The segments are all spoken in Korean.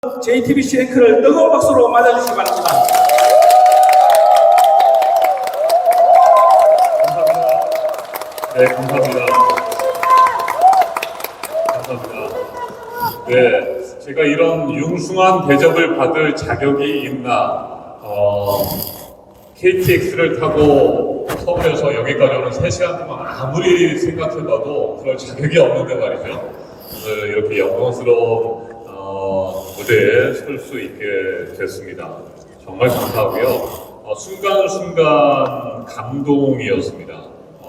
JTBC 앵커를 뜨거운 박수로 맞아주시기 바랍니다. 감사합니다. 네, 감사합니다. 감사합니다. 네, 제가 이런 융숭한 대접을 받을 자격이 있나? KTX를 타고 서울에서 여기까지 오는 3시간 동안 아무리 생각해봐도 그럴 자격이 없는데 말이죠. 오늘 이렇게 영광스러운 무대에 설 수 있게 됐습니다. 정말 감사하고요. 순간순간 감동이었습니다.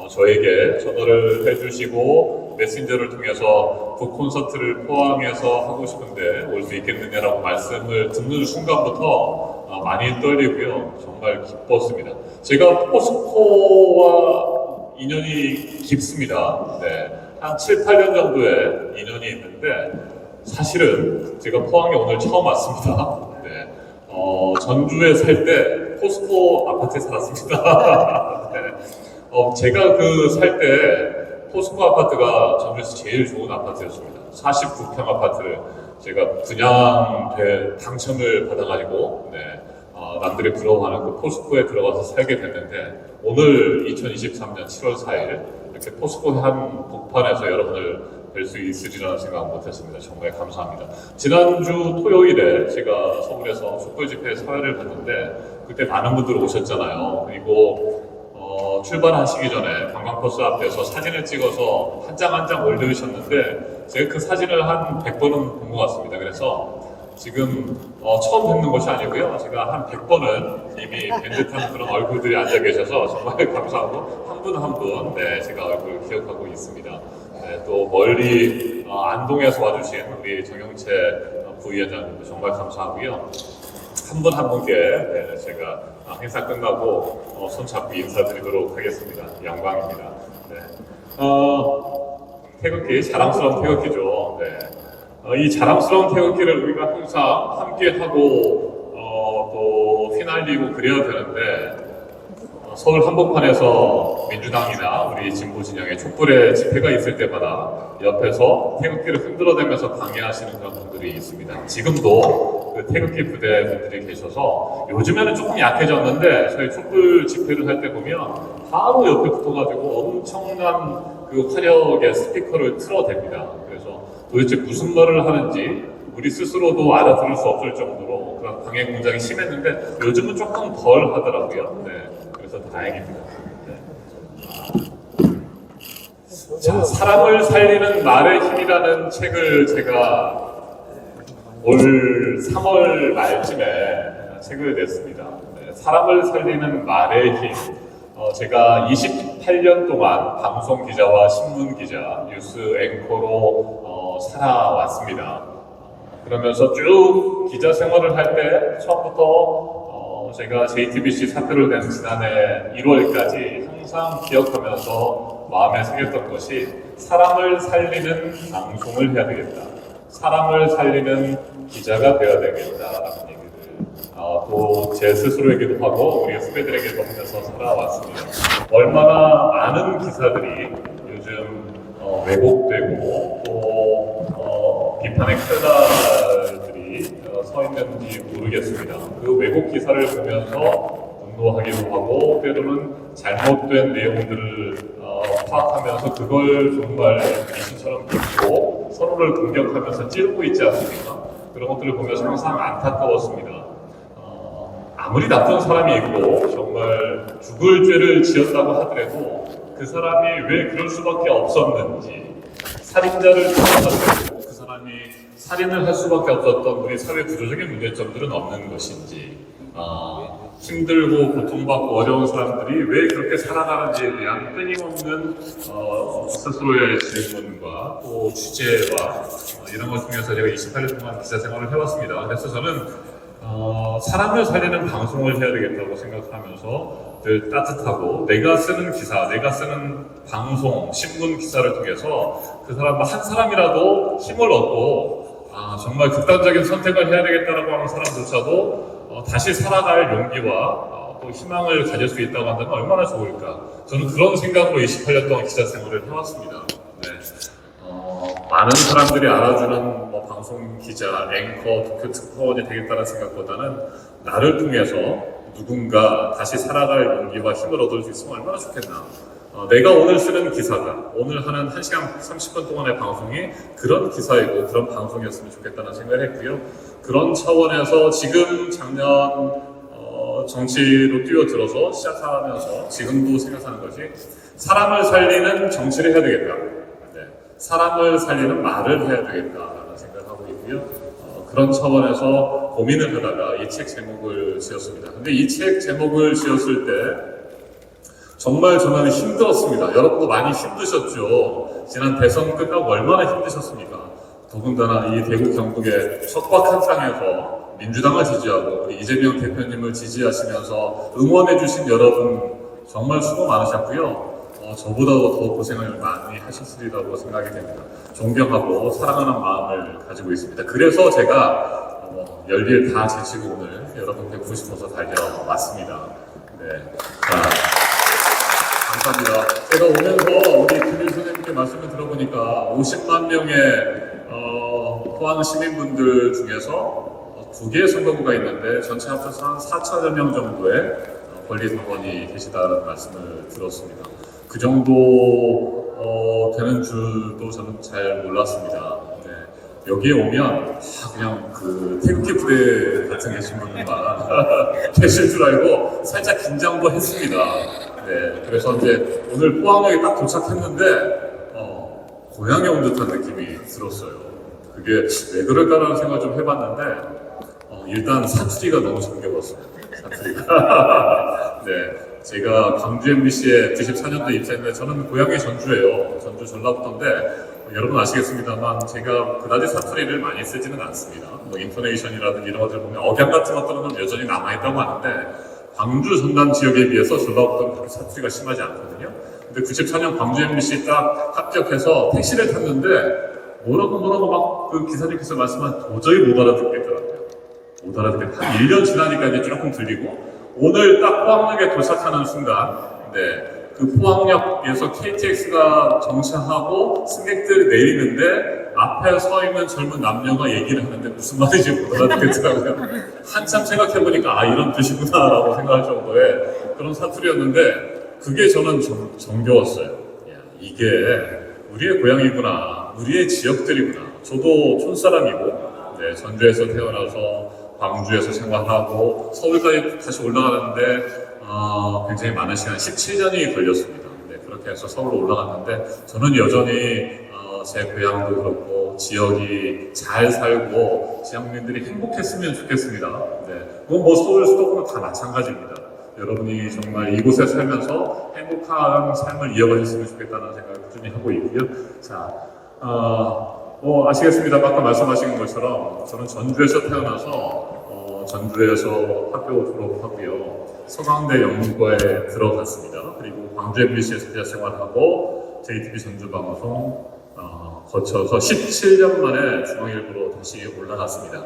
저에게 전화를 해주시고 메신저를 통해서 그 콘서트를 포항에서 하고 싶은데 올 수 있겠느냐라고 말씀을 듣는 순간부터 많이 떨리고요. 정말 기뻤습니다. 제가 포스코와 인연이 깊습니다. 네, 한 7, 8년 정도의 인연이 있는데 사실은 제가 포항에 오늘 처음 왔습니다. 네, 전주에 살 때 포스코 아파트에 살았습니다. 네, 제가 살 때 포스코 아파트가 전주에서 제일 좋은 아파트였습니다. 49평 아파트를 제가 분양돼 당첨을 받아가지고 남들이 부러워하는 그 포스코에 들어가서 살게 됐는데 오늘 2023년 7월 4일 이렇게 포스코 한 복판에서 여러분을 뵐 수 있으리라는 생각 못했습니다. 정말 감사합니다. 지난주 토요일에 제가 서울에서 촛불 집회 사회를 갔는데 그때 많은 분들 오셨잖아요. 그리고 출발하시기 전에 관광버스 앞에서 사진을 찍어서 한 장 한 장 올려주셨는데 제가 그 사진을 한 100번은 본 것 같습니다. 그래서 지금 처음 뵙는 것이 아니고요. 제가 한 100번은 이미 뵌 듯한 그런 얼굴들이 앉아 계셔서 정말 감사하고 한 분 한 분 제가 얼굴 기억하고 있습니다. 네, 또 멀리 안동에서 와주신 우리 정영채 부위원장님도 정말 감사하고요. 한 분 한 분께 제가 행사 끝나고 손 잡고 인사드리도록 하겠습니다. 영광입니다. 네. 태극기, 자랑스러운 태극기죠. 네. 이 자랑스러운 태극기를 우리가 항상 함께하고 또 휘날리고 그래야 되는데 서울 한복판에서 민주당이나 우리 진보 진영의 촛불의 집회가 있을 때마다 옆에서 태극기를 흔들어대면서 방해하시는 그런 분들이 있습니다. 지금도 그 태극기 부대 분들이 계셔서 요즘에는 조금 약해졌는데 저희 촛불 집회를 할 때 보면 바로 옆에 붙어가지고 엄청난 그 화력의 스피커를 틀어댑니다. 그래서 도대체 무슨 말을 하는지 우리 스스로도 알아들을 수 없을 정도로 그런 방해 공작이 심했는데 요즘은 조금 덜 하더라고요. 네. 그래서 다행입니다. 네. 자, 사람을 살리는 말의 힘이라는 책을 제가 올 3월 말쯤에 책을 냈습니다. 네, 사람을 살리는 말의 힘. 제가 28년 동안 방송 기자와 신문 기자, 뉴스 앵커로 살아왔습니다. 그러면서 쭉 기자 생활을 할 때 처음부터 제가 JTBC 사표를 낸 지난해 1월까지 항상 기억하면서 마음에 새겼던 것이 사람을 살리는 방송을 해야 되겠다. 사람을 살리는 기자가 되어야 되겠다라는 얘기를 또 제 스스로에게도 하고 우리 후배들에게도 하면서 살아왔습니다. 얼마나 많은 기사들이 요즘 왜곡되고 또 비판의 칼날들이 서 있는지 모르겠습니다. 그 왜곡 기사를 보면서 분노하기도 하고 때로는 잘못된 내용들을 파악하면서 그걸 정말 미신처럼 듣고 서로를 공격하면서 찌르고 있지 않습니까? 그런 것들을 보면서 항상 안타까웠습니다. 아무리 나쁜 사람이 있고 정말 죽을 죄를 지었다고 하더라도 그 사람이 왜 그럴 수밖에 없었는지 살인자를 처벌하고 그 사람이 살인을 할 수밖에 없었던 우리 사회 구조적인 문제점들은 없는 것인지 힘들고 고통받고 어려운 사람들이 왜 그렇게 살아가는지에 대한 끊임없는 스스로의 질문과 또 취재와 이런 것 통해서 제가 28년 동안 기자 생활을 해왔습니다. 그래서 저는 사람을 살리는 방송을 해야 되겠다고 생각하면서 늘 따뜻하고 내가 쓰는 기사, 내가 쓰는 방송, 신문 기사를 통해서 그 사람 한 사람이라도 힘을 얻고 정말 극단적인 선택을 해야 되겠다라고 하는 사람조차도 다시 살아갈 용기와 또 희망을 가질 수 있다고 한다면 얼마나 좋을까. 저는 그런 생각으로 28년 동안 기자 생활을 해왔습니다. 네. 많은 사람들이 알아주는 뭐 방송 기자, 앵커, 도쿄 특파원이 되겠다는 생각보다는 나를 통해서 누군가 다시 살아갈 용기와 힘을 얻을 수 있으면 얼마나 좋겠나. 내가 오늘 쓰는 기사가 오늘 하는 1시간 30분 동안의 방송이 그런 기사이고 그런 방송이었으면 좋겠다는 생각을 했고요. 그런 차원에서 지금 작년 정치로 뛰어들어서 시작하면서 지금도 생각하는 것이 사람을 살리는 정치를 해야 되겠다. 네. 사람을 살리는 말을 해야 되겠다라는 생각을 하고 있고요. 그런 차원에서 고민을 하다가 이 책 제목을 지었습니다. 근데 이 책 제목을 지었을 때 정말 저는 힘들었습니다. 여러분도 많이 힘드셨죠. 지난 대선 끝나고 얼마나 힘드셨습니까? 더군다나 이 대구 경북의 척박한 땅에서 민주당을 지지하고 우리 이재명 대표님을 지지하시면서 응원해주신 여러분 정말 수고 많으셨고요. 저보다도 더 고생을 많이 하셨으리라고 생각이 됩니다. 존경하고 사랑하는 마음을 가지고 있습니다. 그래서 제가 열일 다 제치고 오늘 여러분께 보고 싶어서 달려왔습니다. 네. 감사합니다. 제가 오면서 우리 김일 선생님께 말씀을 들어보니까 50만 명의 포항 시민분들 중에서 2개의 선거구가 있는데 전체 합쳐서 한 4천여 명 정도의 권리당원이 계시다는 말씀을 들었습니다. 그 정도 되는 줄도 저는 잘 몰랐습니다. 네. 여기에 오면 그냥 그 태극기 부대 같은 계신 분들만 계실 줄 알고 살짝 긴장도 했습니다. 네. 그래서 이제 오늘 포항역에 딱 도착했는데 고향에 온 듯한 느낌이 들었어요. 그게 왜 그럴까라는 생각을 좀 해봤는데 일단 사투리가 너무 정겨웠어요. 사투리가. 네. 제가 광주 MBC에 94년도에 입사했는데 저는 고향이 전주예요. 전주 전라북도인데 여러분 아시겠습니다만 제가 그다지 사투리를 많이 쓰지는 않습니다. 뭐 인토네이션이라든지 이런 것들 보면 억양 같은 것들은 여전히 남아있다고 하는데 광주 전남 지역에 비해서 전라북도는 그렇게 사투리가 심하지 않거든요. 근데 94년 광주 MBC 딱 합격해서 택시를 탔는데 뭐라고 막 그 기사님께서 말씀한 도저히 못 알아듣겠더라고요. 못 알아듣겠다. 한 1년 지나니까 이제 조금 들리고 오늘 딱 포항역에 도착하는 순간 네, 그 포항역에서 KTX가 정차하고 승객들이 내리는데 앞에 서 있는 젊은 남녀가 얘기를 하는데 무슨 말인지 못 알아듣겠더라고요. 한참 생각해보니까 이런 뜻이구나 라고 생각할 정도의 그런 사투리였는데 그게 저는 정겨웠어요. 야, 이게 우리의 고향이구나, 우리의 지역들이구나. 저도 촌사람이고 네, 전주에서 태어나서 광주에서 생활하고 서울까지 다시 올라가는데 굉장히 많은 시간, 17년이 걸렸습니다. 네, 그렇게 해서 서울로 올라갔는데 저는 여전히 제 고향도 그렇고 지역이 잘 살고 지역민들이 행복했으면 좋겠습니다. 네, 그건 뭐 서울 수도권은 다 마찬가지입니다. 여러분이 정말 이곳에 살면서 행복한 삶을 이어가셨으면 좋겠다는 생각을 꾸준히 하고 있고요. 자, 뭐 아시겠습니다. 아까 말씀하신 것처럼 저는 전주에서 태어나서 전주에서 학교 졸업하고요. 서강대 연구과에 들어갔습니다. 그리고 광주 MBC에서 기자 생활하고 JTB 전주방송 거쳐서 17년 만에 중앙일보로 다시 올라갔습니다.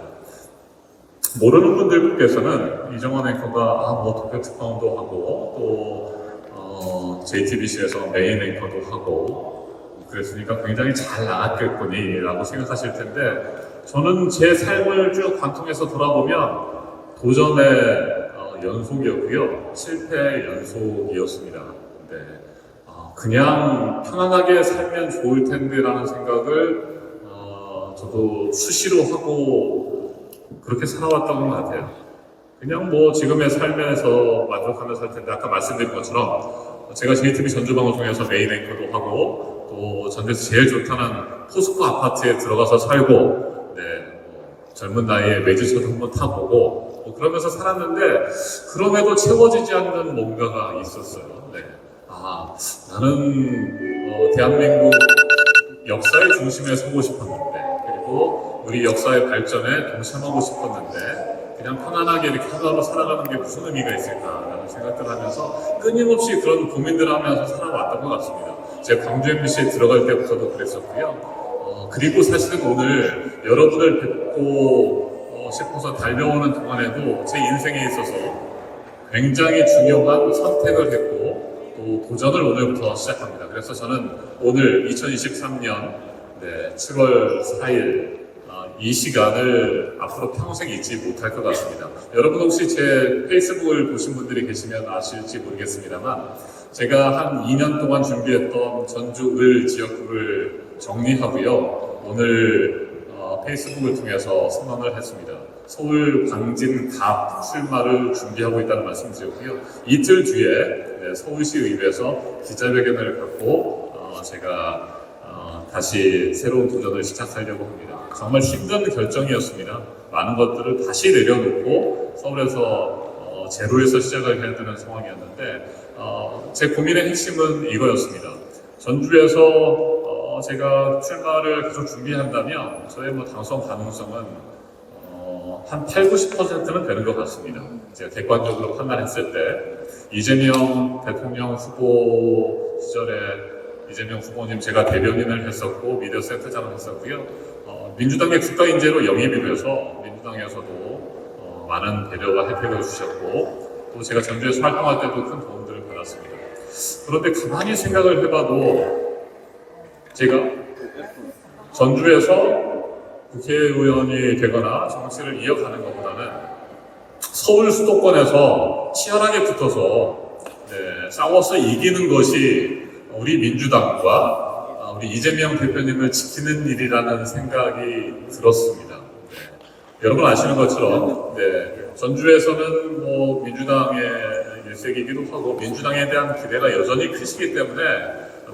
모르는 분들께서는 이정원 앵커가 뭐 도쿄 특파원도 하고 또 JTBC에서 메인 앵커도 하고 그랬으니까 굉장히 잘 나갔겠거니라고 생각하실 텐데 저는 제 삶을 쭉 관통해서 돌아보면 도전의 연속이었고요. 실패의 연속이었습니다. 네. 그냥 편안하게 살면 좋을 텐데라는 생각을 저도 수시로 하고 그렇게 살아왔던 것 같아요. 그냥 뭐 지금의 삶에서 만족하며 살 텐데 아까 말씀드린 것처럼 제가 JTB 전주방송에서 메인 앵커도 하고 또 전주에서 제일 좋다는 포스코 아파트에 들어가서 살고 네, 젊은 나이에 매주차도 한번 타보고 그러면서 살았는데 그럼에도 채워지지 않는 뭔가가 있었어요. 네. 나는 대한민국 역사의 중심에 서고 싶었는데 그리고 우리 역사의 발전에 동참하고 싶었는데 그냥 편안하게 이렇게 하루하루 살아가는 게 무슨 의미가 있을까라는 생각들을 하면서 끊임없이 그런 고민들을 하면서 살아왔던 것 같습니다. 제가 광주 MBC에 들어갈 때부터도 그랬었고요. 그리고 사실은 오늘 여러분을 뵙고 싶어서 달려오는 동안에도 제 인생에 있어서 굉장히 중요한 선택을 했고 또 도전을 오늘부터 시작합니다. 그래서 저는 오늘 2023년 네, 7월 4일 이 시간을 앞으로 평생 잊지 못할 것 같습니다. 여러분 혹시 제 페이스북을 보신 분들이 계시면 아실지 모르겠습니다만 제가 한 2년 동안 준비했던 전주 을 지역구를 정리하고요. 오늘 페이스북을 통해서 선언을 했습니다. 서울 광진갑 출마를 준비하고 있다는 말씀드렸고요. 이틀 뒤에 서울시 의회에서 기자회견을 갖고 제가 다시 새로운 도전을 시작하려고 합니다. 정말 힘든 결정이었습니다. 많은 것들을 다시 내려놓고 서울에서 제로에서 시작을 해야 되는 상황이었는데 제 고민의 핵심은 이거였습니다. 전주에서 제가 출마를 계속 준비한다면 저의 당선 가능성은 한 8, 90%는 되는 것 같습니다. 제가 객관적으로 판단했을 때 이재명 대통령 후보 시절에 이재명 후보님 제가 대변인을 했었고 미디어 센터장을 했었고요. 민주당의 국가 인재로 영입이 돼서 민주당에서도 많은 배려와 혜택을 주셨고 또 제가 전주에서 활동할 때도 큰 도움들을 받았습니다. 그런데 가만히 생각을 해봐도 제가 전주에서 국회의원이 되거나 정치를 이어가는 것보다는 서울 수도권에서 치열하게 붙어서 싸워서 이기는 것이 우리 민주당과 우리 이재명 대표님을 지키는 일이라는 생각이 들었습니다. 여러분 아시는 것처럼 전주에서는 민주당의 일색이기도 하고 민주당에 대한 기대가 여전히 크시기 때문에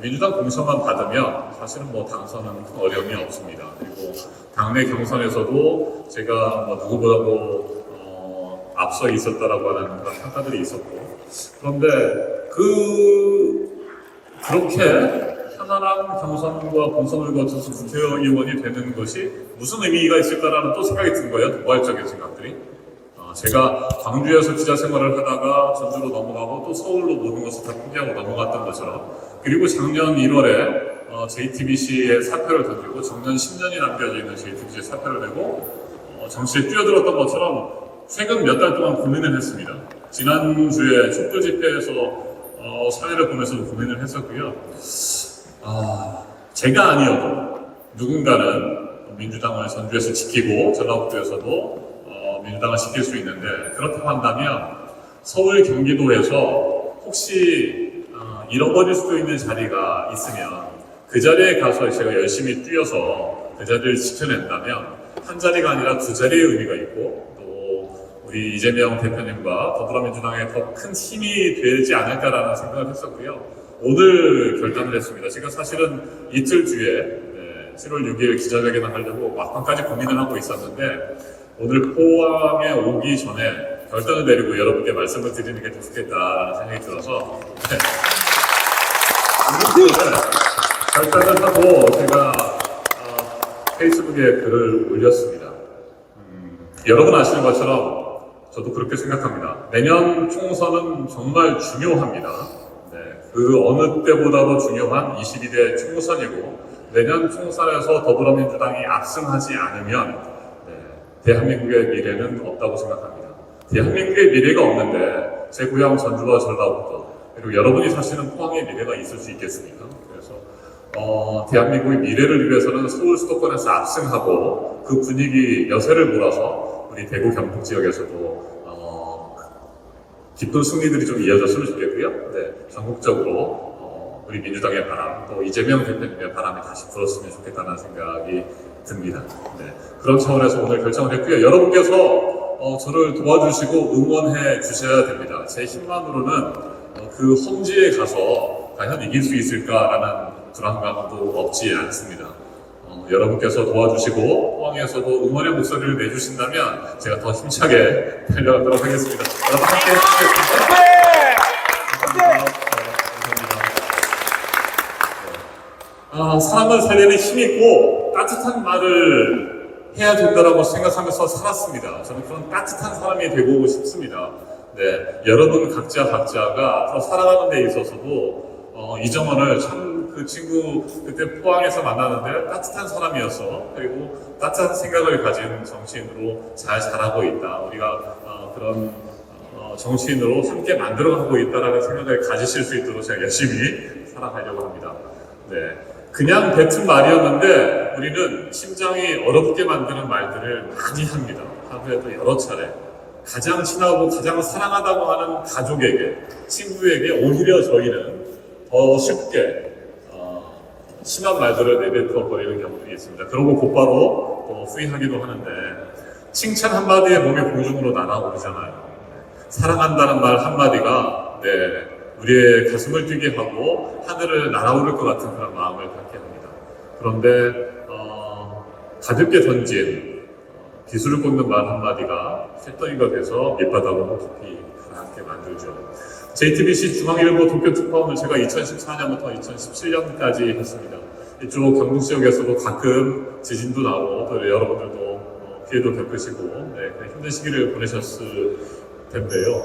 민주당 공천만 받으면 사실은 당선은 큰 어려움이 없습니다. 그리고 당내 경선에서도 제가 누구보다도 앞서 있었다라고 하는 그런 평가들이 있었고 그런데 그렇게 편안한 경선과 본선을 거쳐서 국회의원이 되는 것이 무슨 의미가 있을까라는 또 생각이 든 거예요. 도발적인 생각들이. 제가 광주에서 기자 생활을 하다가 전주로 넘어가고 또 서울로 모든 것을 다 포기하고 넘어갔던 것처럼 그리고 작년 1월에 JTBC에 사표를 던지고 정년 10년이 남겨져 있는 JTBC에 사표를 내고 정치에 뛰어들었던 것처럼 최근 몇 달 동안 고민을 했습니다. 지난주에 촛불 집회에서 사회를 보면서도 고민을 했었고요. 제가 아니어도 누군가는 민주당을 전주에서 지키고 전라북도에서도 민주당을 지킬 수 있는데 그렇다고 한다면 서울 경기도에서 혹시 잃어버릴 수도 있는 자리가 있으면 그 자리에 가서 제가 열심히 뛰어서 그 자리를 지켜낸다면 한 자리가 아니라 두 자리의 의미가 있고 또 우리 이재명 대표님과 더불어민주당의 더 큰 힘이 되지 않을까라는 생각을 했었고요. 오늘 결단을 했습니다. 제가 사실은 이틀 뒤에 7월 6일 기자회견을 하려고 막판까지 고민을 하고 있었는데 오늘 포항에 오기 전에 결단을 내리고 여러분께 말씀을 드리는 게 더 좋겠다라는 생각이 들어서 결단을 하고 제가 페이스북에 글을 올렸습니다. 여러분 아시는 것처럼 저도 그렇게 생각합니다. 내년 총선은 정말 중요합니다. 그 어느 때보다도 중요한 22대 총선이고 내년 총선에서 더불어민주당이 압승하지 않으면 대한민국의 미래는 없다고 생각합니다. 대한민국의 미래가 없는데 제 고향 전주와 전라북도 그리고 여러분이 사시는 포항의 미래가 있을 수 있겠습니까? 그래서 대한민국의 미래를 위해서는 서울 수도권에서 압승하고 그 분위기 여세를 몰아서 우리 대구 경북 지역에서도 기쁜 승리들이 좀 이어졌으면 좋겠고요. 전국적으로 우리 민주당의 바람, 또 이재명 대표님의 바람이 다시 불었으면 좋겠다는 생각이 듭니다. 그런 차원에서 오늘 결정을 했고요. 여러분께서 저를 도와주시고 응원해 주셔야 됩니다. 제 힘만으로는 그 험지에 가서 과연 이길 수 있을까라는 불안감도 없지 않습니다. 여러분께서 도와주시고 포항에서도 응원의 목소리를 내주신다면 제가 더 힘차게 달려가도록 하겠습니다. 여러분 함께 해주시겠습니다. 사람을 살리는 힘이 있고 따뜻한 말을 해야 된다고 생각하면서 살았습니다. 저는 그런 따뜻한 사람이 되고 싶습니다. 여러분 각자가 더 살아가는 데 있어서도 이정원을 참 그 친구 그때 포항에서 만났는데 따뜻한 사람이어서 그리고 따뜻한 생각을 가진 정치인으로 잘 자라고 있다. 우리가 그런 정치인으로 함께 만들어가고 있다라는 생각을 가지실 수 있도록 제가 열심히 살아가려고 합니다. 그냥 뱉은 말이었는데 우리는 심장이 어렵게 만드는 말들을 많이 합니다. 하루에도 여러 차례. 가장 친하고 가장 사랑하다고 하는 가족에게, 친구에게 오히려 저희는 더 쉽게 심한 말들을 내뱉어 버리는 경우도 있습니다. 그러고 곧바로 또 후회하기도 하는데 칭찬 한마디에 몸이 공중으로 날아오르잖아요. 사랑한다는 말 한마디가 우리의 가슴을 뛰게 하고 하늘을 날아오를 것 같은 그런 마음을 갖게 합니다. 그런데 가볍게 던진 기술을 꽂는 말 한마디가 쇳덩이가 돼서 밑바닥으로 깊이 가라앉게 만들죠. JTBC 중앙일보 도쿄 특파원을 제가 2014년부터 2017년까지 했습니다. 이쪽 경북 지역에서도 가끔 지진도 나고 또 여러분들도 피해도 겪으시고 힘든 시기를 보내셨을 텐데요.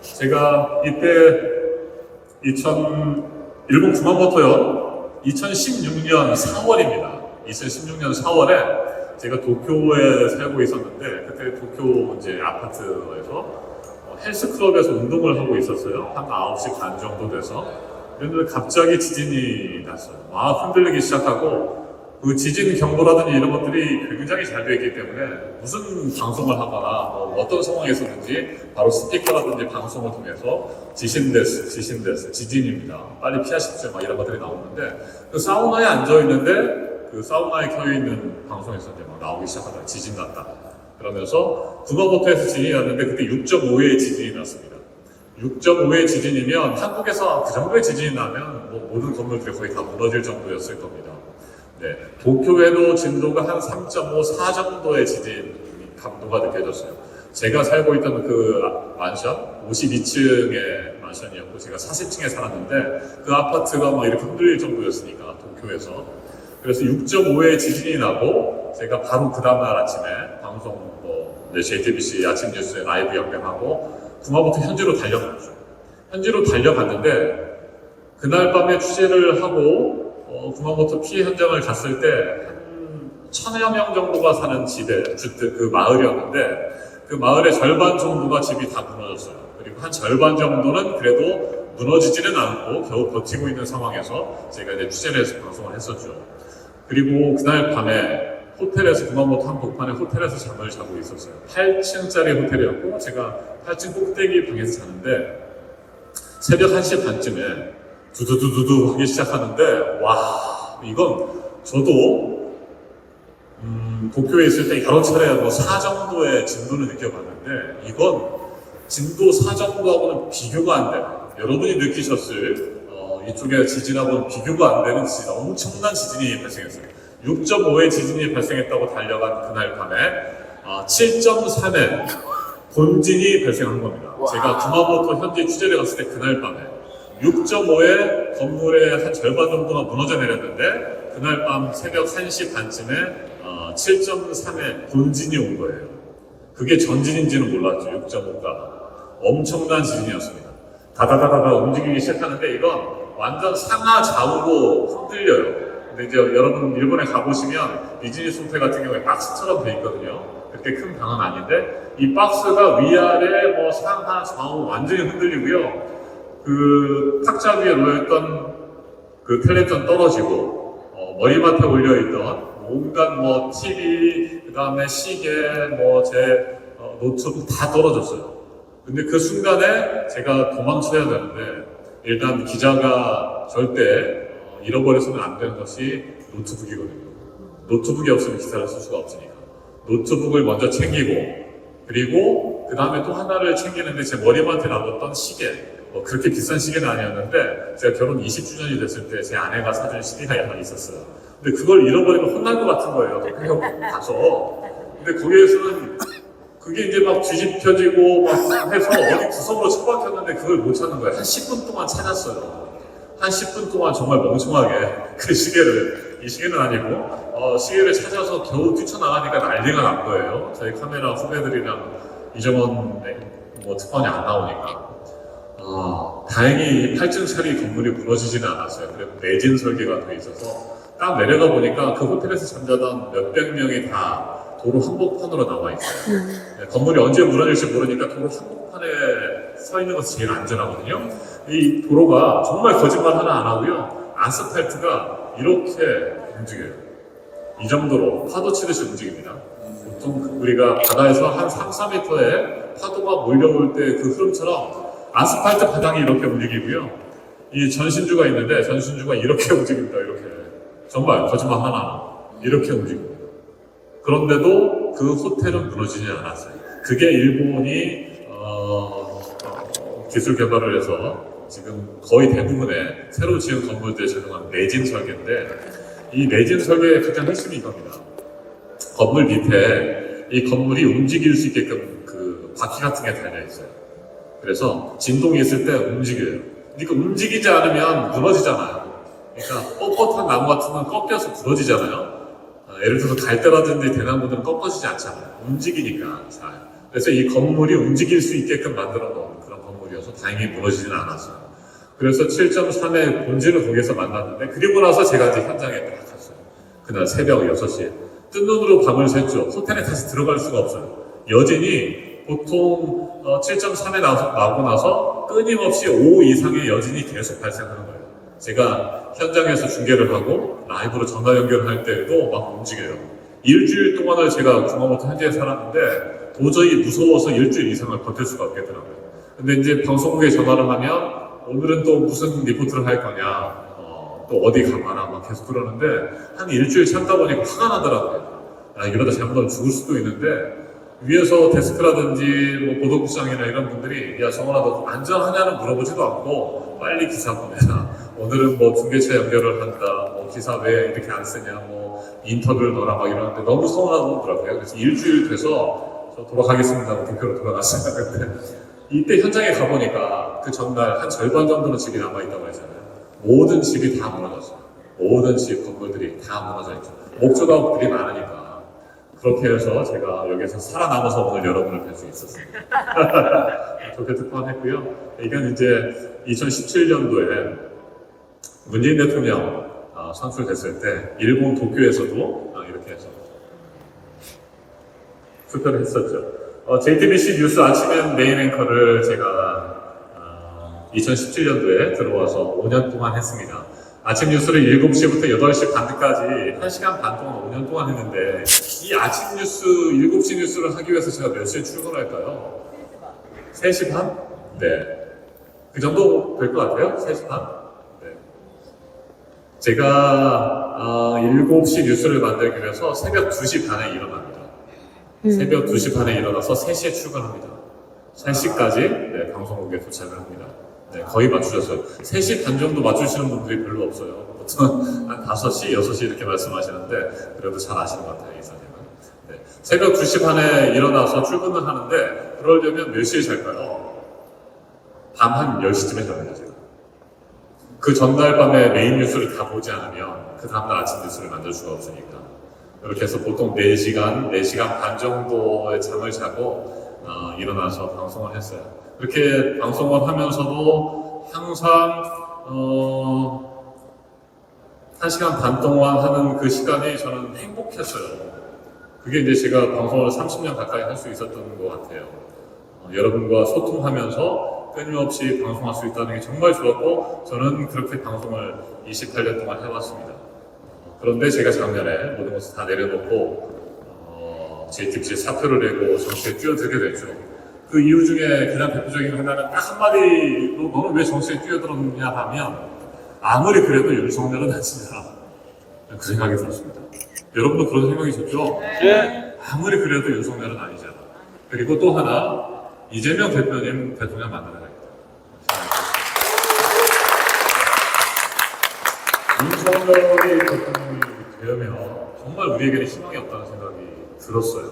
제가 이때 일본 구마모토현 2016년 4월입니다. 2016년 4월에 제가 도쿄에 살고 있었는데 그때 도쿄 이제 아파트에서 헬스클럽에서 운동을 하고 있었어요. 한 9시 반 정도 돼서. 그런데 갑자기 지진이 났어요. 막 흔들리기 시작하고 그 지진 경보라든지 이런 것들이 굉장히 잘 되어 있기 때문에 무슨 방송을 하거나 어떤 상황에서든지 바로 스피커라든지 방송을 통해서 지진데스, 지진입니다. 빨리 피하십시오. 막 이런 것들이 나오는데 그 사우나에 앉아있는데 그 사우나에 켜있는 방송에서 이제 막 나오기 시작하다. 지진 났다. 그러면서 구마모토에서 지진이 났는데 그때 6.5의 지진이 났습니다. 6.5의 지진이면 한국에서 그 정도의 지진이 나면 모든 건물들이 거의 다 무너질 정도였을 겁니다. 도쿄에도 진도가 한 3.5, 4 정도의 지진 강도가 느껴졌어요. 제가 살고 있던 그 만션, 52층의 만션이었고 제가 40층에 살았는데 그 아파트가 막 이렇게 흔들릴 정도였으니까 도쿄에서. 그래서 6.5의 지진이 나고 제가 바로 그 다음날 아침에 방송 JTBC 아침 뉴스에 라이브 연결하고 구마모토 현지로 달려갔죠. 현지로 달려갔는데 그날 밤에 취재를 하고 구마모토 피해 현장을 갔을 때 한 1000여 명 정도가 사는 집에 주택 그 마을이었는데 그 마을의 절반 정도가 집이 다 무너졌어요. 그리고 한 절반 정도는 그래도 무너지지는 않고 겨우 버티고 있는 상황에서 제가 이제 취재를 해서 방송을 했었죠. 그리고 그날 밤에 호텔에서 구마모토 한복판의 호텔에서 잠을 자고 있었어요. 8층짜리 호텔이었고 제가 8층 꼭대기 방에서 자는데 새벽 1시 반쯤에 두두두두두 하기 시작하는데 와 이건 저도 도쿄에 있을 때 여러 차례 4 정도의 진도를 느껴봤는데 이건 진도 4 정도하고는 비교가 안 되는 여러분이 느끼셨을 이쪽에 지진하고는 비교가 안 되는 진짜 엄청난 지진이 발생했어요. 6.5의 지진이 발생했다고 달려간 그날 밤에 7.3의 본진이 발생한 겁니다. 제가 구마모토 현지 취재를 갔을 때 그날 밤에 6.5의 건물의 한 절반 정도가 무너져 내렸는데 그날 밤 새벽 1시 반쯤에 7.3의 본진이 온 거예요. 그게 전진인지는 몰랐죠. 6.5가 엄청난 지진이었습니다. 다다다다다 움직이기 시작하는데 이건 완전 상하 좌우로 흔들려요. 근데 이제 여러분 일본에 가보시면 비즈니스 호텔 같은 경우에 박스처럼 돼 있거든요. 그렇게 큰 방은 아닌데 이 박스가 위아래 상하 좌우 완전히 흔들리고요. 그 탁자 위에 놓여있던 그 텔레비전 떨어지고 머리맡에 올려있던 온갖 TV, 그 다음에 시계, 제 노트북 다 떨어졌어요. 근데 그 순간에 제가 도망쳐야 되는데 일단 기자가 절대 잃어버려서는 안 되는 것이 노트북이거든요. 노트북이 없으면 기사를 쓸 수가 없으니까. 노트북을 먼저 챙기고 그리고 그 다음에 또 하나를 챙기는데 제 머리맡에 놔뒀던 시계 그렇게 비싼 시계는 아니었는데 제가 결혼 20주년이 됐을 때 제 아내가 사준 시계가 하나 있었어요. 근데 그걸 잃어버리면 혼날 것 같은 거예요. 그냥 가서. 근데 거기에서는 그게 이제 막 뒤집혀지고 막 해서 어디 구석으로 처박혔는데 그걸 못 찾는 거예요. 한 10분 동안 찾았어요. 한 10분 동안 정말 멍청하게 그 시계를, 이 시계는 아니고 시계를 찾아서 겨우 뛰쳐나가니까 난리가 난 거예요. 저희 카메라 후배들이랑 이정원 특파원이 안 나오니까. 다행히 8층짜리 건물이 무너지지는 않았어요. 그래도 내진 설계가 돼 있어서 딱 내려가 보니까 그 호텔에서 잠자던 몇백 명이 다 도로 한복판으로 나와 있어요. 건물이 언제 무너질지 모르니까 도로 한복판에 서 있는 것이 제일 안전하거든요. 이 도로가 정말 거짓말 하나 안 하고요. 아스팔트가 이렇게 움직여요. 이 정도로 파도 치듯이 움직입니다. 보통 우리가 바다에서 한 3, 4m에 파도가 몰려올 때 그 흐름처럼 아스팔트 바닥이 이렇게 움직이고요. 이 전신주가 있는데 전신주가 이렇게 움직입니다. 이렇게. 정말 거짓말 하나 이렇게 움직입니다. 그런데도 그 호텔은 무너지지 않았어요. 그게 일본이 기술 개발을 해서 지금 거의 대부분의 새로 지은 건물들에 적용한 내진 설계인데 이 내진 설계의 가장 핵심이 이겁니다. 건물 밑에 이 건물이 움직일 수 있게끔 그 바퀴 같은 게 달려 있어요. 그래서 진동이 있을 때 움직여요. 그러니까 움직이지 않으면 무너지잖아요. 그러니까 뻣뻣한 나무 같은 건 꺾여서 부러지잖아요. 예를 들어서 갈대라든지 대나무들은 꺾어지지 않잖아요. 움직이니까 잘. 그래서 이 건물이 움직일 수 있게끔 만들어 놓은 그런 건물이어서 다행히 무너지지는 않았어요. 그래서 7.3의 본질을 거기서 만났는데 그리고 나서 제가 이제 현장에 딱 갔어요. 그날 새벽 6시에. 뜬 눈으로 밤을 샜죠. 호텔에 다시 들어갈 수가 없어요. 여진이 보통 7.3에 나고 나서 끊임없이 5 이상의 여진이 계속 발생하는 거예요. 제가 현장에서 중계를 하고 라이브로 전화 연결할 때도 막 움직여요. 일주일 동안을 제가 구마모토 현지에 살았는데 도저히 무서워서 일주일 이상을 버틸 수가 없겠더라고요. 근데 이제 방송국에 전화를 하면 오늘은 또 무슨 리포트를 할 거냐, 또 어디 가봐라 막 계속 그러는데 한 일주일 참다 보니까 화가 나더라고요. 이러다 잘못하면 죽을 수도 있는데 위에서 데스크라든지 뭐 보도국장이나 이런 분들이 야 정원아 너 안전하냐는 물어보지도 않고 빨리 기사 보내라. 오늘은 뭐 중계차 연결을 한다. 뭐 기사 왜 이렇게 안 쓰냐. 뭐 인터뷰를 넣어라 막 이러는데 너무 서운하더라고요. 그래서 일주일 돼서 저 돌아가겠습니다 하고 대표로 돌아갔어요. 근데 이때 현장에 가보니까 그 전날 한 절반 정도는 집이 남아있다고 했잖아요. 모든 집이 다 무너졌어요. 모든 집 건물들이 다 무너져 있죠. 목조가옥들이 많으니까. 그렇게 해서 제가 여기서 살아남아서 오늘 여러분을 뵐 수 있었습니다. 좋게 특파원했고요. 이건 이제 2017년도에 문재인 대통령 선출됐을 때 일본 도쿄에서도 이렇게 해서 투표를 했었죠. JTBC 뉴스 아침엔 메인 앵커를 제가 2017년도에 들어와서 5년 동안 했습니다. 아침 뉴스를 7시부터 8시 반까지 1시간 반 동안 5년 동안 했는데 이 아침 뉴스 7시 뉴스를 하기 위해서 제가 몇 시에 출근할까요? 3시 반? 네. 그 정도 될 것 같아요. 3시 반? 네. 제가 7시 뉴스를 만들기 위해서 새벽 2시 반에 일어납니다. 새벽 2시 반에 일어나서 3시에 출근합니다. 3시까지 네, 방송국에 도착을 합니다. 네, 거의 맞추셨어요. 3시 반 정도 맞추시는 분들이 별로 없어요. 보통 한 5시, 6시 이렇게 말씀하시는데 그래도 잘 아시는 것 같아요, 이사님은. 네, 새벽 2시 반에 일어나서 출근을 하는데 그러려면 몇 시에 잘까요? 밤 한 10시쯤에 잡니다, 제가. 그 전날 밤에 메인 뉴스를 다 보지 않으면 그 다음날 아침 뉴스를 만들 수가 없으니까. 이렇게 해서 보통 4시간, 4시간 반 정도의 잠을 자고 일어나서 방송을 했어요. 그렇게 방송을 하면서도 항상 1시간 반 동안 하는 그 시간이 저는 행복했어요. 그게 이제 제가 방송을 30년 가까이 할 수 있었던 것 같아요. 여러분과 소통하면서 끊임없이 방송할 수 있다는 게 정말 좋았고 저는 그렇게 방송을 28년 동안 해왔습니다. 그런데 제가 작년에 모든 것을 다 내려놓고 JTBC에 사표를 내고 정치에 뛰어들게 됐죠. 그 이유 중에 가장 대표적인 하나는 딱 한마디로 너는 왜 정치에 뛰어들었느냐 하면 아무리 그래도 윤석열은 아니냐 그 생각이 들었습니다. 여러분도 그런 생각이셨죠? 네. 아무리 그래도 윤석열은 아니잖아. 그리고 또 하나 이재명 대표님 대통령 만나는 윤석열이 대통령이 되면 정말 우리에게는 희망이 없다는 생각이 들었어요.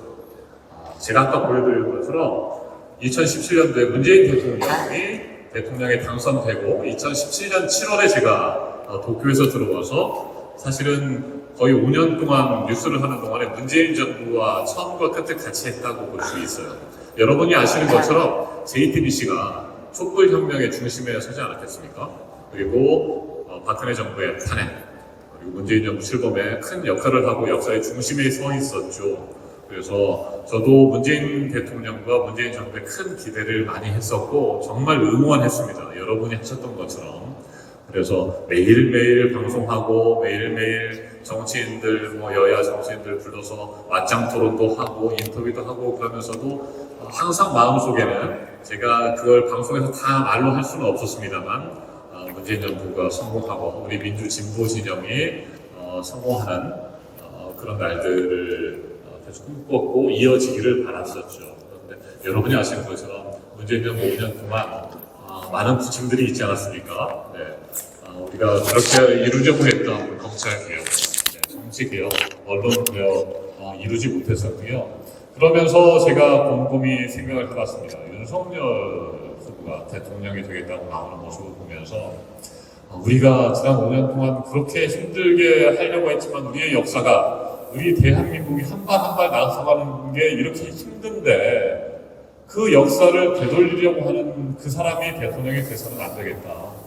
제가 아까 보여드린 것처럼 2017년도에 문재인 대통령이 대통령에 당선되고 2017년 7월에 제가 도쿄에서 들어와서 사실은 거의 5년 동안 뉴스를 하는 동안에 문재인 정부와 처음과 끝을 같이 했다고 볼 수 있어요. 여러분이 아시는 것처럼 JTBC가 촛불혁명의 중심에 서지 않았겠습니까? 그리고 박근혜 정부의 탄핵, 그리고 문재인 정부 출범에 큰 역할을 하고 역사의 중심에 서 있었죠. 그래서 저도 문재인 대통령과 문재인 정부에 큰 기대를 많이 했었고 정말 응원했습니다. 여러분이 하셨던 것처럼. 그래서 매일매일 방송하고 매일매일 정치인들, 여야 정치인들 불러서 맞짱 토론도 하고 인터뷰도 하고 그러면서도 항상 마음속에는 제가 그걸 방송에서 다 말로 할 수는 없었습니다만 문재인 정부가 성공하고 우리 민주 진보 진영이 성공하는 그런 날들을 계속 꿈꿨고 이어지기를 바랐었죠. 그런데 여러분이 아시는 것처럼 문재인 정부 5년 동안 많은 부침들이 있지 않았습니까? 네. 우리가 그렇게 이루려고 했던 검찰개혁, 정치개혁, 언론개혁 이루지 못했었고요. 그러면서 제가 곰곰이 생각을 해봤습니다. 윤석열 후보가 대통령이 되겠다고 나오는 모습을 보면서 우리가 지난 5년 동안 그렇게 힘들게 하려고 했지만 우리의 역사가 우리 대한민국이 한 발 한 발 나서가는 게 이렇게 힘든데 그 역사를 되돌리려고 하는 그 사람이 대통령이 돼서는 안 되겠다.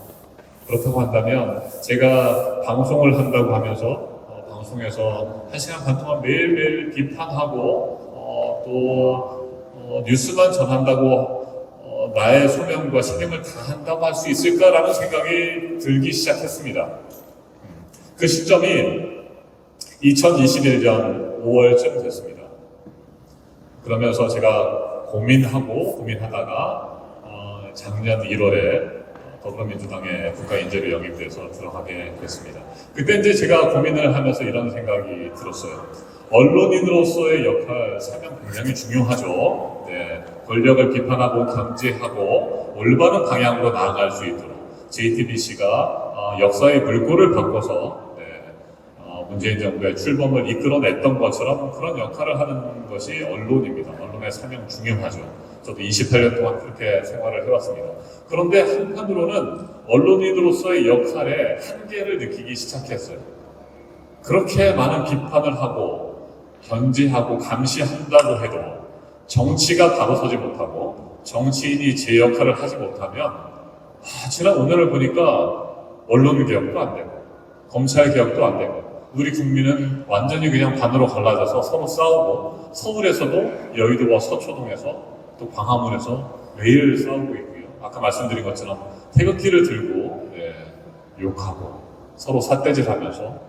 그렇다고 한다면 제가 방송을 한다고 하면서 방송에서 1시간 반 동안 매일매일 비판하고 또 뉴스만 전한다고 나의 소명과 책임을 다한다고 할 수 있을까라는 생각이 들기 시작했습니다. 그 시점이 2021년 5월쯤 됐습니다. 그러면서 제가 고민하다가 작년 1월에 더불어민주당의 국가인재로 영입돼서 들어가게 됐습니다. 그때 이제 제가 고민을 하면서 이런 생각이 들었어요. 언론인으로서의 역할, 사명 굉장히 중요하죠. 네, 권력을 비판하고 견제하고 올바른 방향으로 나아갈 수 있도록 JTBC가 역사의 물꼬를 바꿔서 문재인 정부의 출범을 이끌어냈던 것처럼 그런 역할을 하는 것이 언론입니다. 언론의 사명 중요하죠. 저도 28년 동안 그렇게 생활을 해왔습니다. 그런데 한편으로는 언론인으로서의 역할의 한계를 느끼기 시작했어요. 그렇게 많은 비판을 하고 견제하고 감시한다고 해도 정치가 바로 서지 못하고 정치인이 제 역할을 하지 못하면 지난 5년을 보니까 언론 개혁도 안 되고 검찰 개혁도 안 되고 우리 국민은 완전히 그냥 반으로 갈라져서 서로 싸우고 서울에서도 여의도와 서초동에서 또 광화문에서 매일 싸우고 있고요. 아까 말씀드린 것처럼 태극기를 들고 욕하고 서로 삿대질하면서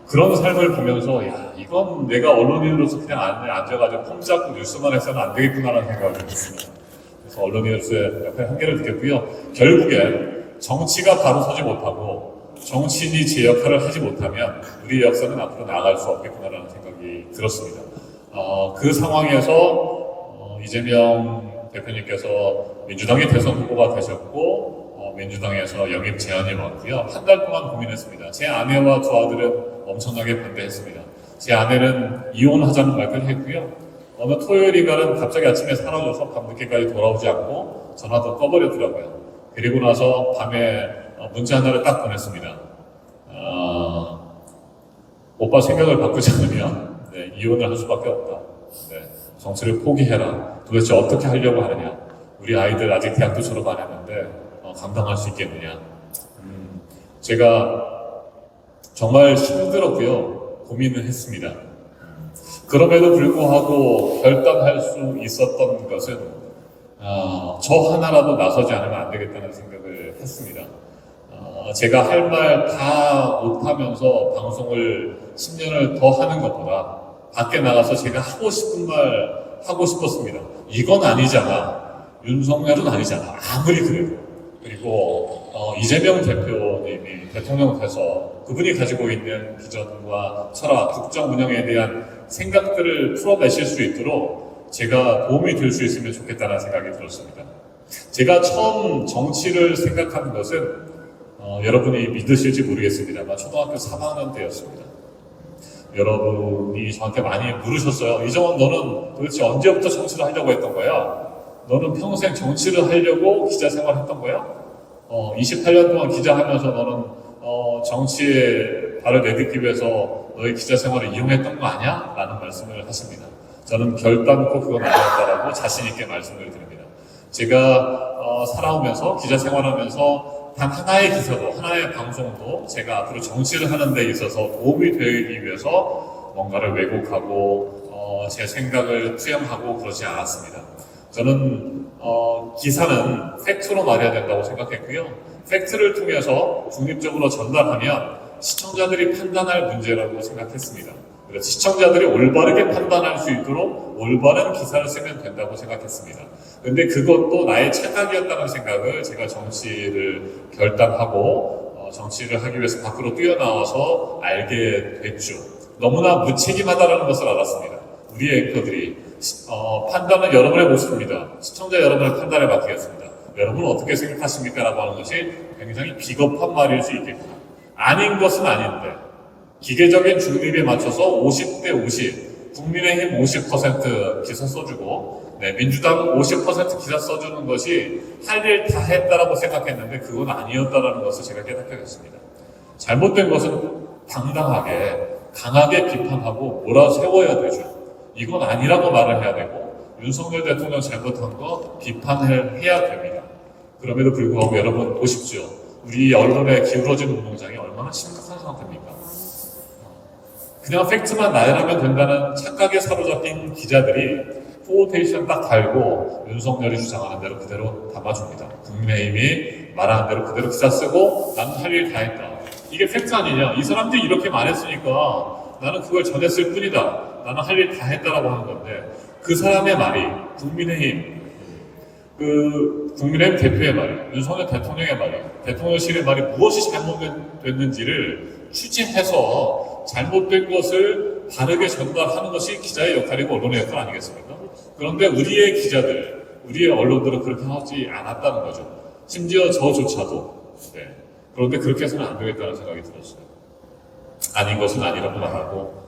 그런 삶을 보면서 이건 내가 언론인으로서 그냥 앉아가지고 폼 잡고 뉴스만 해서는 안 되겠구나라는 생각을 했습니다. 그래서 언론인으로서의 역할의 한계를 느꼈고요. 결국엔 정치가 바로 서지 못하고 정치인이 제 역할을 하지 못하면 우리의 역사는 앞으로 나아갈 수 없겠구나라는 생각이 들었습니다. 그 상황에서 이재명 대표님께서 민주당의 대선 후보가 되셨고 민주당에서 영입 제안이 왔고요. 한 달 동안 고민했습니다. 제 아내와 두 아들은 엄청나게 반대했습니다. 제 아내는 이혼하자는 말까지 했고요. 어느 토요일인가는 갑자기 아침에 사라져서 밤늦게까지 돌아오지 않고 전화도 꺼버렸더라고요. 그리고 나서 밤에 문자 하나를 딱 보냈습니다. 오빠 생각을 바꾸지 않으면 이혼을 할 수밖에 없다. 정치를 포기해라. 도대체 어떻게 하려고 하느냐. 우리 아이들 아직 대학도 졸업 안 했는데 감당할 수 있겠느냐. 제가 정말 힘들었고요. 고민을 했습니다. 그럼에도 불구하고 결단할 수 있었던 것은 저 하나라도 나서지 않으면 안 되겠다는 생각을 했습니다. 제가 할 말 다 못하면서 방송을 10년을 더 하는 것보다 밖에 나가서 제가 하고 싶은 말 하고 싶었습니다. 이건 아니잖아. 윤석열은 아니잖아. 아무리 그래도. 그리고 이재명 대표님이 대통령 돼서 그분이 가지고 있는 비전과 철학, 국정 운영에 대한 생각들을 풀어내실 수 있도록 제가 도움이 될 수 있으면 좋겠다는 생각이 들었습니다. 제가 처음 정치를 생각한 것은 여러분이 믿으실지 모르겠습니다만 초등학교 3학년 때였습니다. 여러분이 저한테 많이 물으셨어요. 이정원 너는 도대체 언제부터 정치를 하려고 했던 거야? 너는 평생 정치를 하려고 기자 생활 했던 거야? 28년 동안 기자하면서 너는 정치에 발을 내딛기 위해서 너의 기자 생활을 이용했던 거 아니야? 라는 말씀을 하십니다. 저는 결단코 그건 아니었다라고 자신 있게 말씀을 드립니다. 제가 살아오면서 기자 생활하면서 단 하나의 기사도 하나의 방송도 제가 앞으로 정치를 하는 데 있어서 도움이 되기 위해서 뭔가를 왜곡하고 제 생각을 투영하고 그러지 않았습니다. 저는 기사는 팩트로 말해야 된다고 생각했고요. 팩트를 통해서 중립적으로 전달하면 시청자들이 판단할 문제라고 생각했습니다. 그래서 시청자들이 올바르게 판단할 수 있도록 올바른 기사를 쓰면 된다고 생각했습니다. 근데 그것도 나의 착각이었다는 생각을 제가 정치를 결단하고 정치를 하기 위해서 밖으로 뛰어나와서 알게 됐죠. 너무나 무책임하다는 것을 알았습니다. 우리 앵커들이 판단은 여러분의 모습입니다. 시청자 여러분의 판단에 맡기겠습니다. 여러분은 어떻게 생각하십니까? 라고 하는 것이 굉장히 비겁한 말일 수 있겠구나. 아닌 것은 아닌데 기계적인 중립에 맞춰서 50대 50, 국민의힘 50% 기사 써주고 민주당 50% 기사 써주는 것이 할 일 다 했다라고 생각했는데 그건 아니었다라는 것을 제가 깨닫게 됐습니다. 잘못된 것은 당당하게 강하게 비판하고 몰아세워야 되죠. 이건 아니라고 말을 해야 되고 윤석열 대통령 잘못한 거 비판을 해야 됩니다. 그럼에도 불구하고 여러분 보십시오. 우리 언론에 기울어진 운동장이 얼마나 심각한 상태입니까? 그냥 팩트만 나열하면 된다는 착각에 사로잡힌 기자들이 포테이션 딱 달고 윤석열이 주장하는 대로 그대로 담아줍니다. 국민의힘이 말하는 대로 그대로 기사 쓰고 나는 할 일 다 했다. 이게 팩트 아니냐? 이 사람들이 이렇게 말했으니까 나는 그걸 전했을 뿐이다. 나는 할 일 다 했다라고 하는 건데 그 사람의 말이 국민의힘 국민의힘 대표의 말이 윤석열 대통령의 말이 대통령실의 말이 무엇이 잘못됐는지를 취재해서 잘못된 것을 바르게 전달하는 것이 기자의 역할이고 언론의 역할 아니겠습니까? 그런데 우리의 기자들, 우리의 언론들은 그렇게 하지 않았다는 거죠. 심지어 저조차도. 그런데 그렇게 해서는 안 되겠다는 생각이 들었어요. 아닌 것은 아니라고 말하고,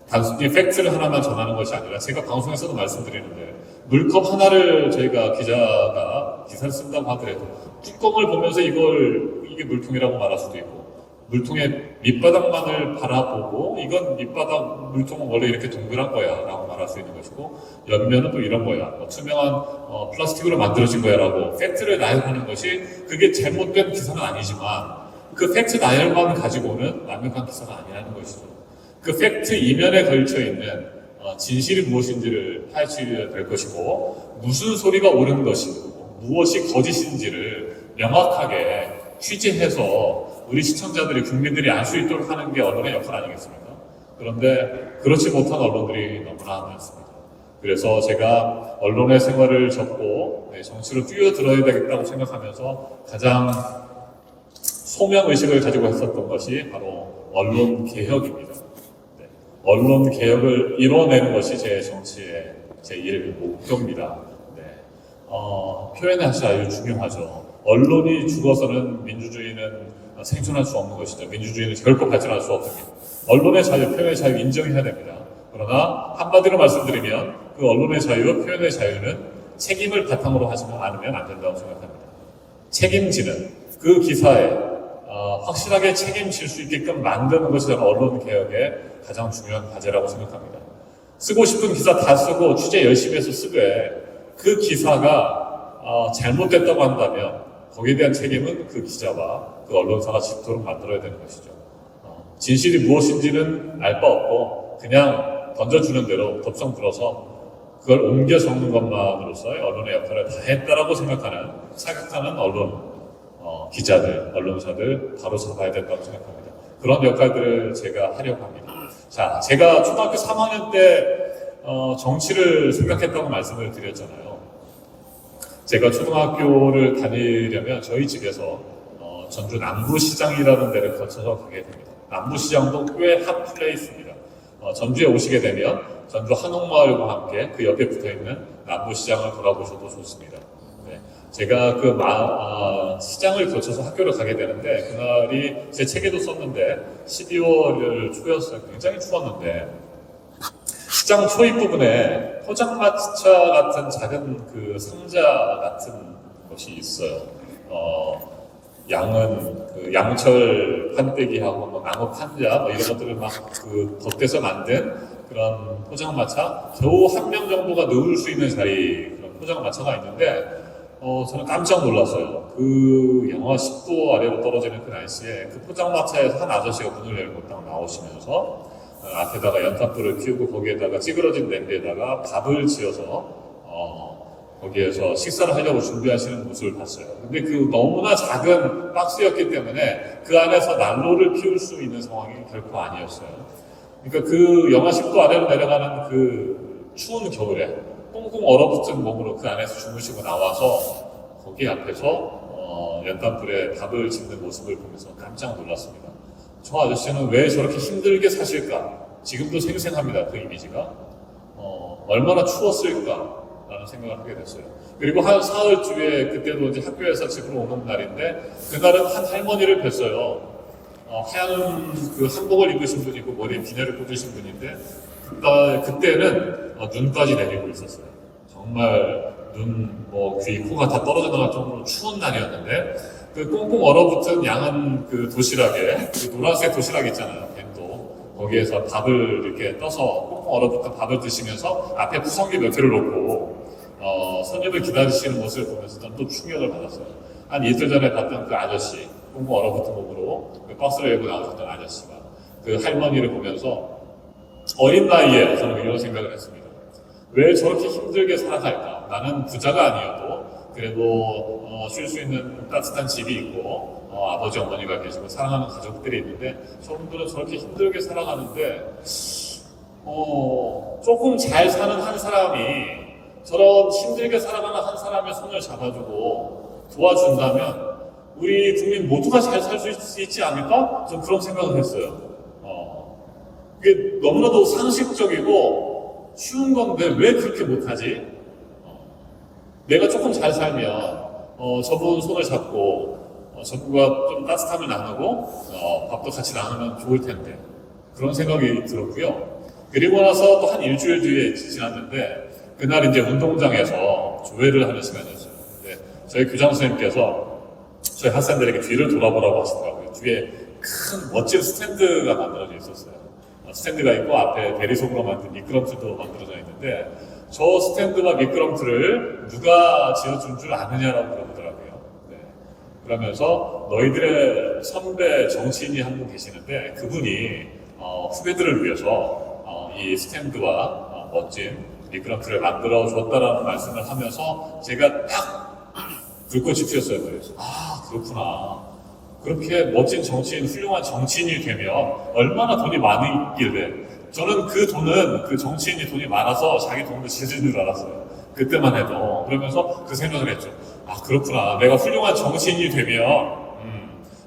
단순히 팩트를 하나만 전하는 것이 아니라 제가 방송에서도 말씀드리는데 물컵 하나를 저희가 기사를 쓴다고 하더라도 뚜껑을 보면서 이게 물통이라고 말할 수도 있고 물통의 밑바닥만을 바라보고 이건 밑바닥 물통은 원래 이렇게 동그란 거야 라고 말할 수 있는 것이고 옆면은 또 이런 거야 투명한 플라스틱으로 만들어진 거야 라고 팩트를 나열하는 것이 그게 잘못된 기사는 아니지만 그 팩트 나열만 가지고는 완벽한 기사가 아니라는 것이죠. 그 팩트 이면에 걸쳐 있는 진실이 무엇인지를 파헤쳐야 될 것이고 무슨 소리가 옳은 것이고 무엇이 거짓인지를 명확하게 취재해서 우리 시청자들이 국민들이 알 수 있도록 하는 게 언론의 역할 아니겠습니까? 그런데 그렇지 못한 언론들이 너무나 많습니다. 그래서 제가 언론의 생활을 접고 정치로 뛰어들어야 되겠다고 생각하면서 가장 소명의식을 가지고 했었던 것이 바로 언론개혁입니다. 언론 개혁을 이뤄내는 것이 제 정치의 제1 목표입니다. 표현의 자유 중요하죠. 언론이 죽어서는 민주주의는 생존할 수 없는 것이죠. 민주주의는 결코 발전할 수 없습니다. 언론의 자유, 표현의 자유 인정해야 됩니다. 그러나 한마디로 말씀드리면 그 언론의 자유와 표현의 자유는 책임을 바탕으로 하지 않으면 안 된다고 생각합니다. 책임지는 그 기사에 확실하게 책임질 수 있게끔 만드는 것이 저는 언론 개혁의 가장 중요한 과제라고 생각합니다. 쓰고 싶은 기사 다 쓰고 취재 열심히 해서 쓰되 그 기사가 잘못됐다고 한다면 거기에 대한 책임은 그 기자와 그 언론사가 짓도록 만들어야 되는 것이죠. 진실이 무엇인지는 알 바 없고 그냥 던져주는 대로 덥석 불어서 그걸 옮겨 적는 것만으로서의 언론의 역할을 다 했다라고 생각하는 언론 기자들, 언론사들 바로 잡아야 된다고 생각합니다. 그런 역할들을 제가 하려고 합니다. 자, 제가 초등학교 3학년 때 정치를 생각했다고 말씀을 드렸잖아요. 제가 초등학교를 다니려면 저희 집에서 전주 남부시장이라는 데를 거쳐서 가게 됩니다. 남부시장도 꽤 핫 플레이스입니다. 전주에 오시게 되면 전주 한옥마을과 함께 그 옆에 붙어있는 남부시장을 돌아보셔도 좋습니다. 제가 그 시장을 거쳐서 학교를 가게 되는데 그날이 제 책에도 썼는데 12월 초였어요. 굉장히 추웠는데 시장 초입 부분에 포장마차 같은 작은 그 상자 같은 것이 있어요. 양은 그 양철 판때기하고 뭐 나무 판자 뭐 이런 것들을 막 그 덧대서 만든 그런 포장마차 겨우 한 명 정도가 넣을 수 있는 자리 그런 포장마차가 있는데 저는 깜짝 놀랐어요. 그 영하 10도 아래로 떨어지는 그 날씨에 그 포장마차에서 한 아저씨가 문을 열고 딱 나오시면서 앞에다가 연탄불을 피우고 거기에다가 찌그러진 냄비에다가 밥을 지어서 거기에서 식사를 하려고 준비하시는 모습을 봤어요. 근데 그 너무나 작은 박스였기 때문에 그 안에서 난로를 피울 수 있는 상황이 결코 아니었어요. 그러니까 그 영하 10도 아래로 내려가는 그 추운 겨울에 꽁꽁 얼어붙은 몸으로 그 안에서 주무시고 나와서 거기 앞에서 연탄불에 밥을 짓는 모습을 보면서 깜짝 놀랐습니다. 저 아저씨는 왜 저렇게 힘들게 사실까? 지금도 생생합니다. 그 이미지가. 얼마나 추웠을까? 라는 생각을 하게 됐어요. 그리고 한 사흘쯤에 그때도 이제 학교에서 집으로 오는 날인데 그날은 한 할머니를 뵀어요. 하얀 그 한복을 입으신 분이고 머리에 비녀를 꽂으신 분인데 그때는 눈까지 내리고 있었어요. 정말 눈, 귀, 코가 다 떨어져 나갈 정도로 추운 날이었는데 그 꽁꽁 얼어붙은 양은 그 도시락에 그 노란색 도시락 있잖아요. 밴도 거기에서 밥을 이렇게 떠서 꽁꽁 얼어붙은 밥을 드시면서 앞에 푸성기 몇 개를 놓고 손님을 기다리시는 모습을 보면서 저는 또 충격을 받았어요. 한 이틀 전에 봤던 그 아저씨, 꽁꽁 얼어붙은 몸으로 그 박스를 열고 나오셨던 아저씨가 그 할머니를 보면서 어린 나이에 저는 이런 생각을 했습니다. 왜 저렇게 힘들게 살아갈까? 나는 부자가 아니어도 그래도 쉴 수 있는 따뜻한 집이 있고 아버지 어머니가 계시고 사랑하는 가족들이 있는데 저분들은 저렇게 힘들게 살아가는데 조금 잘 사는 한 사람이 저런 힘들게 살아가는 한 사람의 손을 잡아주고 도와준다면 우리 국민 모두가 잘 살 수 있지 않을까? 전 그런 생각을 했어요. 그게 너무나도 상식적이고 쉬운 건데 왜 그렇게 못하지? 내가 조금 잘 살면 저분 손을 잡고 저분과 좀 따뜻함을 나누고 밥도 같이 나누면 좋을 텐데 그런 생각이 들었고요. 그리고 나서 또 한 일주일 뒤에 지났는데 그날 이제 운동장에서 조회를 하는 시간이었어요. 근데 저희 교장 선생님께서 저희 학생들에게 뒤를 돌아보라고 하시더라고요. 뒤에 큰 멋진 스탠드가 만들어져 있었어요. 스탠드가 있고 앞에 대리석으로 만든 미끄럼틀도 만들어져 있는데 저 스탠드와 미끄럼틀을 누가 지어준 줄 아느냐라고 물어보더라고요. 네. 그러면서 너희들의 선배 정치인이 한 분 계시는데 그분이 후배들을 위해서 이 스탠드와 멋진 미끄럼틀을 만들어 줬다라는 말씀을 하면서 제가 딱 불꽃이 튀었어요. 그래서 그렇구나. 그렇게 멋진 정치인, 훌륭한 정치인이 되면 얼마나 돈이 많이 있길래 저는 그 돈은 그 정치인이 돈이 많아서 자기 돈으로 지어준 줄 알았어요. 그때만 해도. 그러면서 그 생각을 했죠. 그렇구나. 내가 훌륭한 정치인이 되면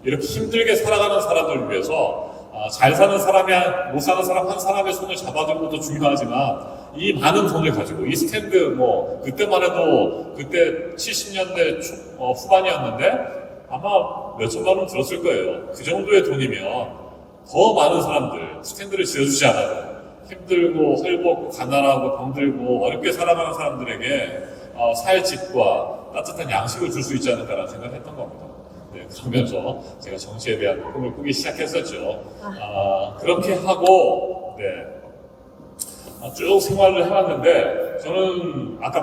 이렇게 힘들게 살아가는 사람들을 위해서 잘 사는 사람이 못 사는 사람 한 사람의 손을 잡아주는 것도 중요하지만 이 많은 돈을 가지고 이 스탠드 그때만 해도 그때 70년대 후반이었는데 아마 몇천만 원 들었을 거예요. 그 정도의 돈이면 더 많은 사람들 스탠드를 지어주지 않아도 힘들고 헐벗고 가난하고 병들고 어렵게 살아가는 사람들에게 살 집과 따뜻한 양식을 줄 수 있지 않을까라는 생각을 했던 겁니다. 네, 그러면서 제가 정치에 대한 꿈을 꾸기 시작했었죠. 그렇게 하고 쭉 생활을 해왔는데 저는 아까